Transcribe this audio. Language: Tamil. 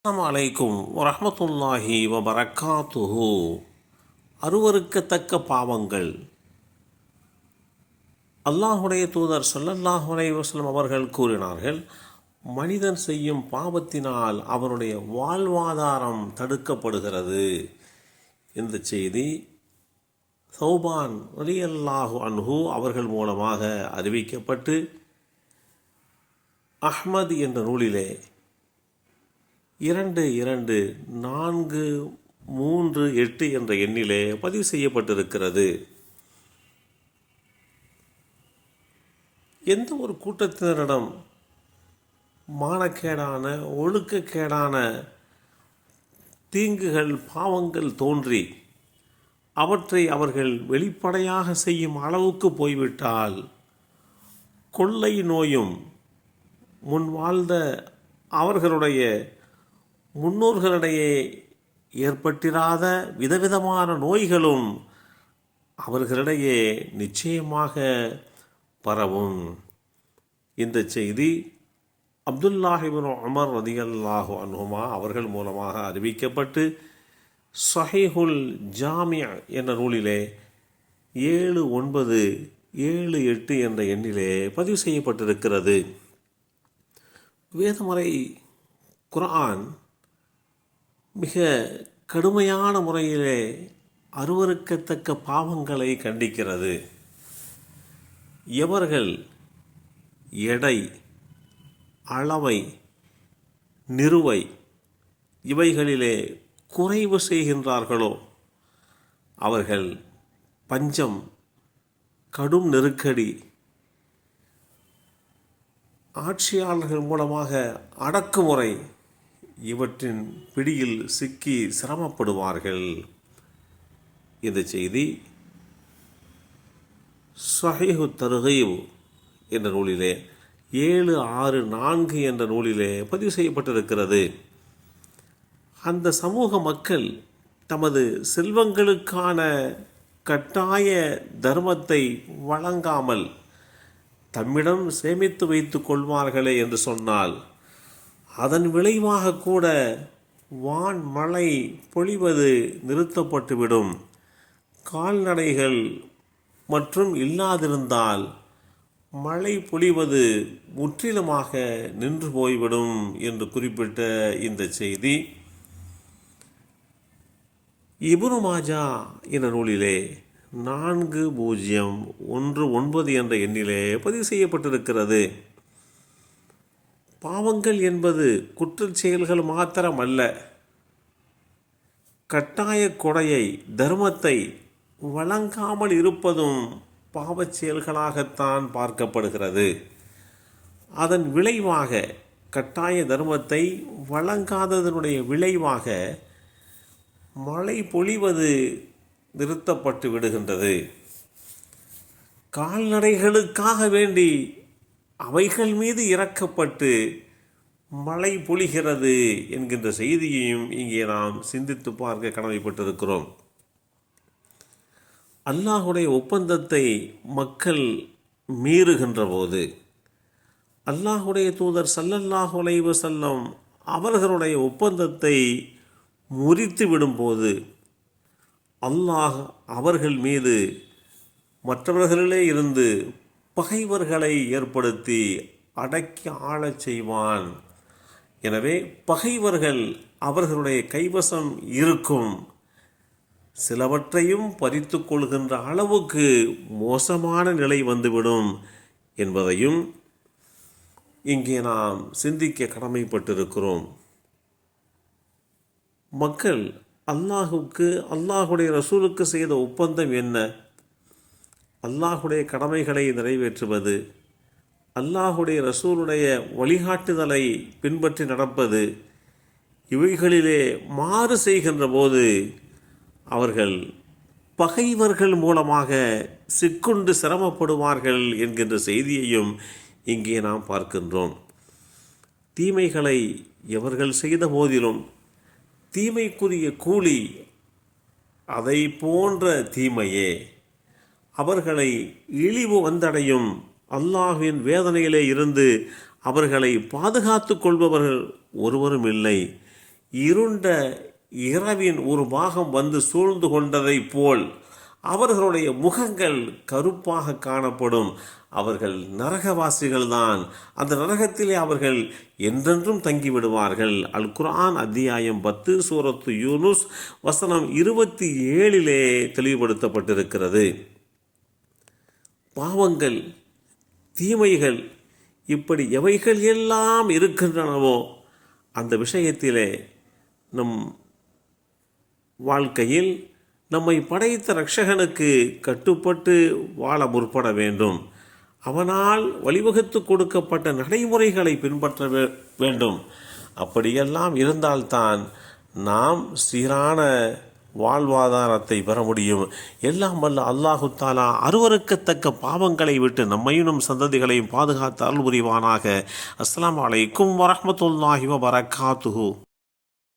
அஸ்ஸலாமு அலைக்கும் வரஹ்மத்துல்லாஹி வபரகாத்துஹு. அருவருக்கத்தக்க பாவங்கள். அல்லாஹுடைய தூதர் ஸல்லல்லாஹு அலைஹி வஸல்லம் அவர்கள் கூறினார்கள், மனிதன் செய்யும் பாவத்தினால் அவனுடைய வாழ்வாதாரம் தடுக்கப்படுகிறது. இந்த செய்தி சௌபான் ரலியல்லாஹு அன்ஹு அவர்கள் மூலமாக அறிவிக்கப்பட்டு அஹ்மத் என்ற நூலிலே 224438 என்ற எண்ணிலே பதிவு செய்யப்பட்டிருக்கிறது. எந்த ஒரு கூட்டத்தினரிடம் மானக்கேடான ஒழுக்கக்கேடான தீங்குகள் பாவங்கள் தோன்றி அவற்றை அவர்கள் வெளிப்படையாக செய்யும் அளவுக்கு போய்விட்டால் கொள்ளை நோயும் முன் வாழ்ந்த அவர்களுடைய முன்னோர்களிடையே ஏற்பட்டிராத விதவிதமான நோய்களும் அவர்களிடையே நிச்சயமாக பரவும். இந்த செய்தி அப்துல்லாஹ் இப்னு உமர் ரலியல்லாஹு அன்ஹுமா அவர்கள் மூலமாக அறிவிக்கப்பட்டு ஸஹீஹுல் ஜாமி' என்ற நூலிலே 7978 என்ற எண்ணிலே பதிவு செய்யப்பட்டிருக்கிறது. வேதமறை குர்ஆன் மிக கடுமையான முறையிலே அருவருக்கத்தக்க பாவங்களை கண்டிக்கிறது. எவர்கள் எடை, அளவை, நிறுவை இவைகளிலே குறைவு செய்கின்றார்களோ அவர்கள் பஞ்சம், கடும் நெருக்கடி, ஆட்சியாளர்கள் மூலமாக அடக்குமுறை இவற்றின் பிடியில் சிக்கி சிரமப்படுவார்கள். இந்த செய்தி ஸஹீஹு தர்கீப் என்ற நூலிலே 764 என்ற நூலிலே பதிவு செய்யப்பட்டிருக்கிறது. அந்த சமூக மக்கள் தமது செல்வங்களுக்கான கட்டாய தர்மத்தை வழங்காமல் தம்மிடம் சேமித்து வைத்து கொள்வார்களே என்று சொன்னால் அதன் விளைவாக கூட வான் மழை பொழிவது நிறுத்தப்பட்டுவிடும். கால்நடைகள் மற்றும் இல்லாதிருந்தால் மழை பொழிவது முற்றிலுமாக நின்று போய்விடும் என்று குறிப்பிட்ட இந்த செய்தி இப்னு மாஜா என்ற நூலிலே 4019 என்ற எண்ணிலே பதிவு செய்யப்பட்டிருக்கிறது. பாவங்கள் என்பது குற்றச் செயல்கள் மாத்திரமல்ல, கட்டாய கொடையை தர்மத்தை வழங்காமல் இருப்பதும் பாவச் செயல்களாகத்தான் பார்க்கப்படுகிறது. அதன் விளைவாக கட்டாய தர்மத்தை வழங்காததனுடைய விளைவாக மழை பொழிவது நிறுத்தப்பட்டு விடுகின்றது. கால்நடைகளுக்காக வேண்டி அவைகள் மீது இறக்கப்பட்டு மழை பொழிகிறது என்கின்ற செய்தியையும் இங்கே நாம் சிந்தித்து பார்க்க கடமைப்பட்டிருக்கிறோம். அல்லாஹுடைய ஒப்பந்தத்தை மக்கள் மீறுகின்ற போது அல்லாஹுடைய தூதர் ஸல்லல்லாஹு அலைஹி வஸல்லம் அவர்களுடைய ஒப்பந்தத்தை முறித்து விடும்போது அல்லாஹ் அவர்கள் மீது மற்றவர்களிலே இருந்து பகைவர்களை ஏற்படுத்தி அடக்கி ஆளச் செய்வான். எனவே பகைவர்கள் அவர்களுடைய கைவசம் இருக்கும் சிலவற்றையும் பறித்து கொள்கின்ற அளவுக்கு மோசமான நிலை வந்துவிடும் என்பதையும் இங்கே நாம் சிந்திக்க கடமைப்பட்டிருக்கிறோம். மக்கள் அல்லாஹுக்கு அல்லாஹுடைய ரசூலுக்கு செய்த ஒப்பந்தம் என்ன? அல்லாஹுடைய கடமைகளை நிறைவேற்றுவது, அல்லாஹுடைய ரசூலுடைய வழிகாட்டுதலை பின்பற்றி நடப்பது. இவைகளிலே மாறு செய்கின்ற போது அவர்கள் பகைவர்கள் மூலமாக சிக்குண்டு சிரமப்படுவார்கள் என்கின்ற செய்தியையும் இங்கே நாம் பார்க்கின்றோம். தீமைகளை எவர்கள் செய்த போதிலும் தீமைக்குரிய கூலி அதை போன்ற தீமையே. அவர்களை இழிவு வந்தடையும். அல்லாஹ்வின் வேதனையிலே இருந்து அவர்களை பாதுகாத்து கொள்பவர்கள் ஒருவரும் இல்லை. இருண்ட இரவின் ஒரு பாகம் வந்து சூழ்ந்து கொண்டதைப் போல் அவர்களுடைய முகங்கள் கருப்பாக காணப்படும். அவர்கள் நரகவாசிகள்தான். அந்த நரகத்திலே அவர்கள் என்றென்றும் தங்கிவிடுவார்கள். அல் குர்ஆன் அத்தியாயம் 10 சூரத்து யூனுஸ் வசனம் 27 தெளிவுபடுத்தப்பட்டிருக்கிறது. பாவங்கள், தீமைகள் இப்படி எவைகள் எல்லாம் இருக்கின்றனவோ அந்த விஷயத்திலே நம் வாழ்க்கையில் நம்மை படைத்த இரட்சகனுக்கு கட்டுப்பட்டு வாழ முற்பட வேண்டும். அவனால் வழிவகுத்து கொடுக்கப்பட்ட நடைமுறைகளை பின்பற்ற வேண்டும். அப்படியெல்லாம் இருந்தால்தான் நாம் சீரான வாழ்வாதாரத்தை பெற முடியும். எல்லாம் வல்ல அல்லாஹு தாலா அருவருக்கத்தக்க பாவங்களை விட்டு நம்மையும் நம் சந்ததிகளையும் பாதுகாத்து அருள் புரிவானாக. அஸ்ஸலாமு அலைக்கும் வரஹ்மத்துல்லாஹி வபரகாத்துஹு.